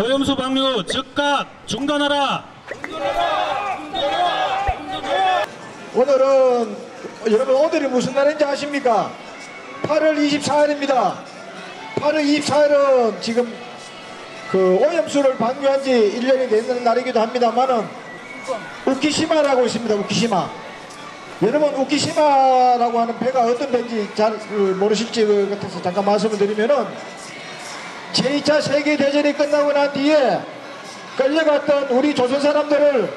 오염수 방류 즉각 중단하라. 오늘은 여러분 오늘이 무슨 날인지 아십니까? 8월 24일입니다. 8월 24일은 지금 그 오염수를 방류한 지 1년이 되는 날이기도 합니다만은 우키시마라고 있습니다. 우키시마. 여러분 우키시마라고 하는 배가 어떤 배인지 잘 모르실지 같아서 잠깐 말씀을 드리면은 제2차 세계대전이 끝나고 난 뒤에 끌려갔던 우리 조선 사람들을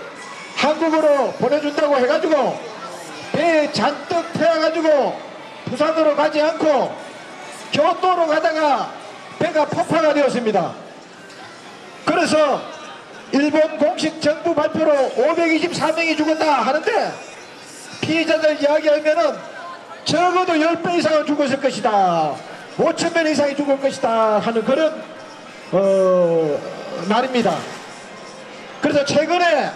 한국으로 보내준다고 해가지고 배에 잔뜩 태워가지고 부산으로 가지 않고 교토로 가다가 배가 폭파가 되었습니다. 그래서 일본 공식 정부 발표로 524명이 죽었다 하는데 피해자들 이야기하면은 적어도 10배 이상은 죽었을 것이다, 5,000명 이상이 죽을 것이다 하는 그런 날입니다. 그래서 최근에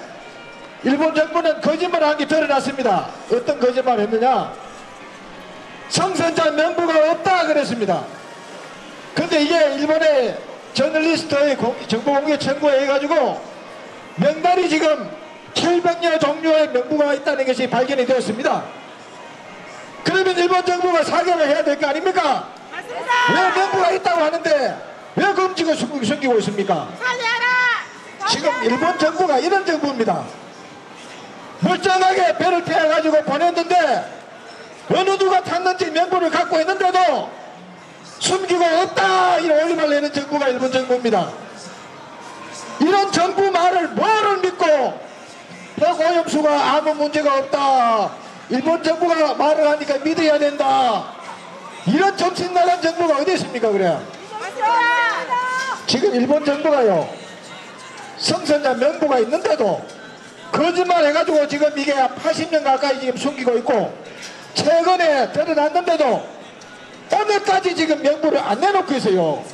일본 정부는 거짓말한 게 드러났습니다. 어떤 거짓말을 했느냐? 성선자 명부가 없다 그랬습니다. 근데 이게 일본의 저널리스트의 정보 공개 청구에 해가지고 명단이 지금 700여 종류의 명부가 있다는 것이 발견이 되었습니다. 그러면 일본 정부가 사과를 해야 될 거 아닙니까? 맞습니다. 왜 명부가 있다고 하는데 왜 금지고 숨기고 있습니까? 지금 일본 정부가 이런 정부입니다. 멀쩡하게 배를 태워가지고 보냈는데 어느 누가 탔는지 명부를 갖고 있는데도 숨기고 없다 이런 올림을 내는 정부가 일본 정부입니다. 이런 정부 말을 뭐를 믿고 핵오염수가 아무 문제가 없다, 일본 정부가 말을 하니까 믿어야 된다, 이런 정신나간 정부가 어디 있습니까? 그래 지금 일본 정부가요 성선자 명부가 있는데도 거짓말 해가지고 지금 이게 80년 가까이 지금 숨기고 있고 최근에 드러났는데도 오늘까지 지금 명부를 안 내놓고 있어요.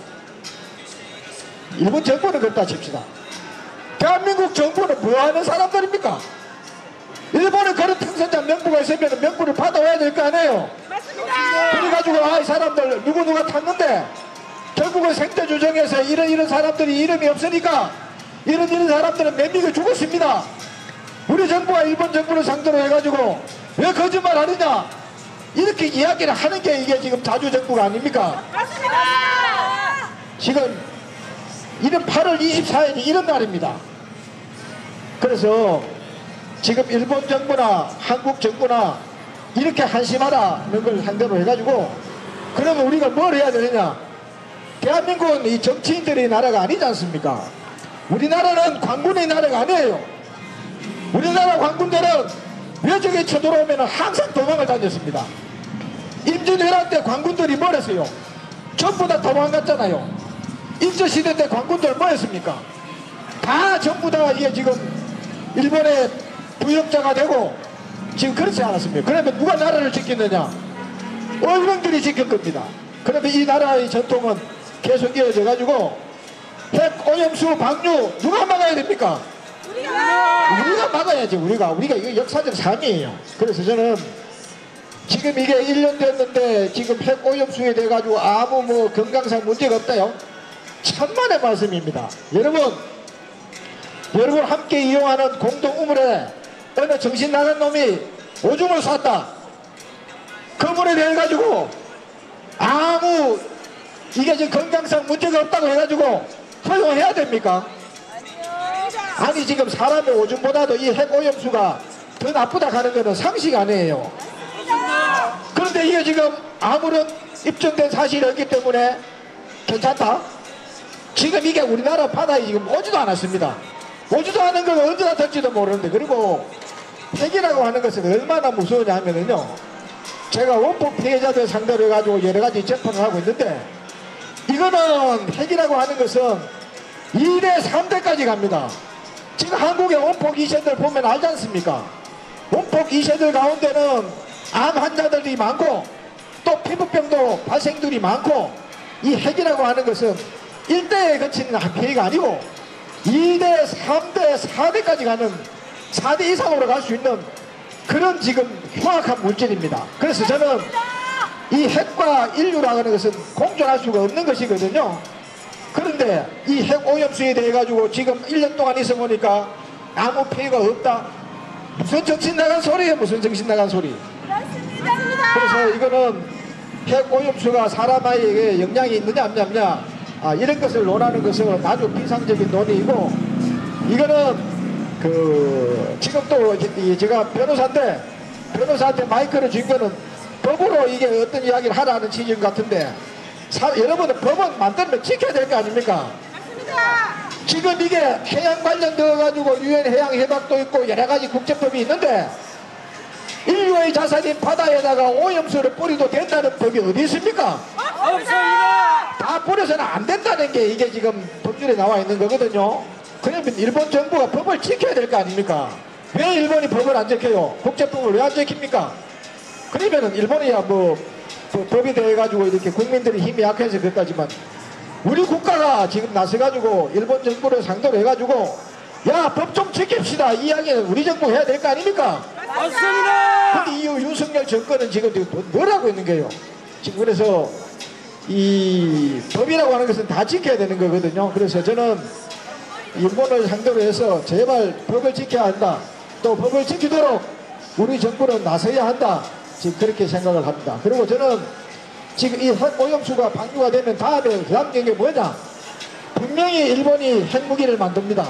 일본 정부는 그렇다 칩시다. 대한민국 정부는 뭐하는 사람들입니까? 일본에 그런 생선자 명부가 있으면 명부를 받아와야 될 거 아니에요. 맞습니다. 그래가지고 이 사람들 누가 탔는데 결국은 생태 조정에서 이런 사람들이 이름이 없으니까 이런 사람들은 몇 명이 죽었습니다. 우리 정부와 일본 정부를 상대로 해가지고 왜 거짓말 하느냐 이렇게 이야기를 하는 게 이게 지금 자주정부가 아닙니까? 맞습니다. 지금 이런 8월 24일이 이런 날입니다. 그래서 지금 일본 정부나 한국 정부나 이렇게 한심하다는 걸 상대로 해가지고 그러면 우리가 뭘 해야 되느냐? 대한민국은 이 정치인들의 나라가 아니지 않습니까? 우리나라는 관군의 나라가 아니에요. 우리나라 관군들은 외적에 쳐들어오면 항상 도망을 다녔습니다. 임진왜란 때 관군들이 뭘 했어요? 전부 다 도망갔잖아요. 일제시대 때 관군들 뭐 했습니까? 다 전부 다 이게 지금 일본의 부역자가 되고 지금 그렇지 않았습니까? 그러면 누가 나라를 지키느냐? 얼명들이 지킬 겁니다. 그러면 이 나라의 전통은 계속 이어져 가지고 핵 오염수 방류 누가 막아야 됩니까? 우리가 막아야지. 우리가 이거 역사적 삶이에요. 그래서 저는 지금 이게 1년 됐는데 지금 핵 오염수에 대해 가지고 아무 뭐 건강상 문제가 없다요. 천만의 말씀입니다. 여러분 함께 이용하는 공동 우물에 어느 정신 나간 놈이 오줌을 쌌다. 그 물에 대해 가지고 아무 이게 지금 건강상 문제가 없다고 해가지고 허용해야 됩니까? 아니 지금 사람의 오줌보다도 이 핵오염수가 더 나쁘다 하는 거는 상식 아니에요. 그런데 이게 지금 아무런 입증된 사실이 없기 때문에 괜찮다? 지금 이게 우리나라 바다에 지금 오지도 않았습니다. 오지도 않은 걸 언제 나탈지도 모르는데, 그리고 핵이라고 하는 것은 얼마나 무서우냐 하면은요, 제가 원폭 피해자들 상대로 해가지고 여러 가지 재판을 하고 있는데, 이거는 핵이라고 하는 것은 2대 3대까지 갑니다. 지금 한국의 원폭 2세들 보면 알지 않습니까? 원폭 2세들 가운데는 암 환자들이 많고 또 피부병도 발생들이 많고, 이 핵이라고 하는 것은 1대에 그치는 피해가 아니고 2대, 3대, 4대까지 가는 4대 이상으로 갈 수 있는 그런 지금 흉악한 물질입니다. 그래서 저는 이 핵과 인류라고 하는 것은 공존할 수가 없는 것이거든요. 그런데 이 핵 오염수에 대해 가지고 지금 1년 동안 있어 보니까 아무 피해가 없다. 무슨 정신 나간 소리예요, 무슨 정신 나간 소리. 그래서 이거는 핵 오염수가 사람에게 영향이 있느냐 없느냐, 이런 것을 논하는 것은 아주 비상적인 논의이고, 이거는 지금 또 제가 변호사인데 변호사한테 마이크를 준 거는 법으로 이게 어떤 이야기를 하라는 취지 같은데, 여러분은 법은 만들면 지켜야 될 거 아닙니까? 맞습니다. 지금 이게 해양 관련되어 가지고 유엔 해양 협약도 있고 여러 가지 국제법이 있는데, 인류의 자산인 바다에다가 오염수를 뿌리도 된다는 법이 어디 있습니까? 없습니다. 다 뿌려서는 안 된다는 게 이게 지금 법률에 나와 있는 거거든요. 그러면 일본 정부가 법을 지켜야 될 거 아닙니까? 왜 일본이 법을 안 지켜요? 국제법을 왜 안 지킵니까? 그러면은 일본이야 법에 대해 가지고 이렇게 국민들이 힘이 약해서 그렇다지만, 우리 국가가 지금 나서가지고 일본 정부를 상대로 해가지고 야, 법 좀 지킵시다 이 이야기는 우리 정부 해야 될 거 아닙니까? 맞습니다. 근데 이 윤석열 정권은 지금 뭘 하고 있는 거예요? 지금 그래서 이 법이라고 하는 것은 다 지켜야 되는 거거든요. 그래서 저는 일본을 상대로 해서 제발 법을 지켜야 한다. 또 법을 지키도록 우리 정부는 나서야 한다. 지금 그렇게 생각을 합니다. 그리고 저는 지금 이 핵 오염수가 방류가 되면 다음 게 뭐냐? 분명히 일본이 핵무기를 만듭니다.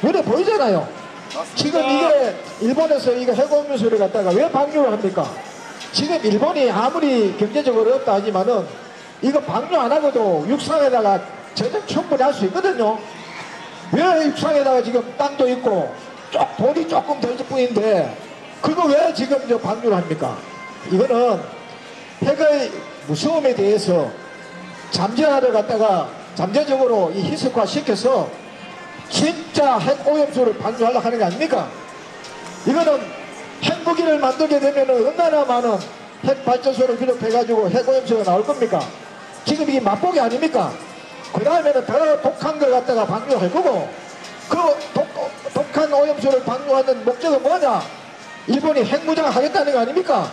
눈에 보이잖아요. 지금 이게 일본에서 이거 핵 오염수를 갖다가 왜 방류를 합니까? 지금 일본이 아무리 경제적으로 어렵다 하지만은 이거 방류 안 하고도 육상에다가 전쟁 충분히 할 수 있거든요. 왜 육상에다가 지금 땅도 있고 돈이 조금 덜 뿐인데 그거 왜 지금 방류를 합니까? 이거는 핵의 무서움에 대해서 잠재화를 갖다가 잠재적으로 이 희석화 시켜서 진짜 핵 오염수를 방류하려고 하는 게 아닙니까? 이거는 핵무기를 만들게 되면 얼마나 많은 핵 발전소를 비롯해가지고 핵 오염수가 나올 겁니까? 지금 이게 맛보기 아닙니까? 그 다음에는 더 독한 걸 갖다가 방류할 거고, 그 독한 오염수를 방류하는 목적은 뭐냐? 일본이 핵무장을 하겠다는 거 아닙니까?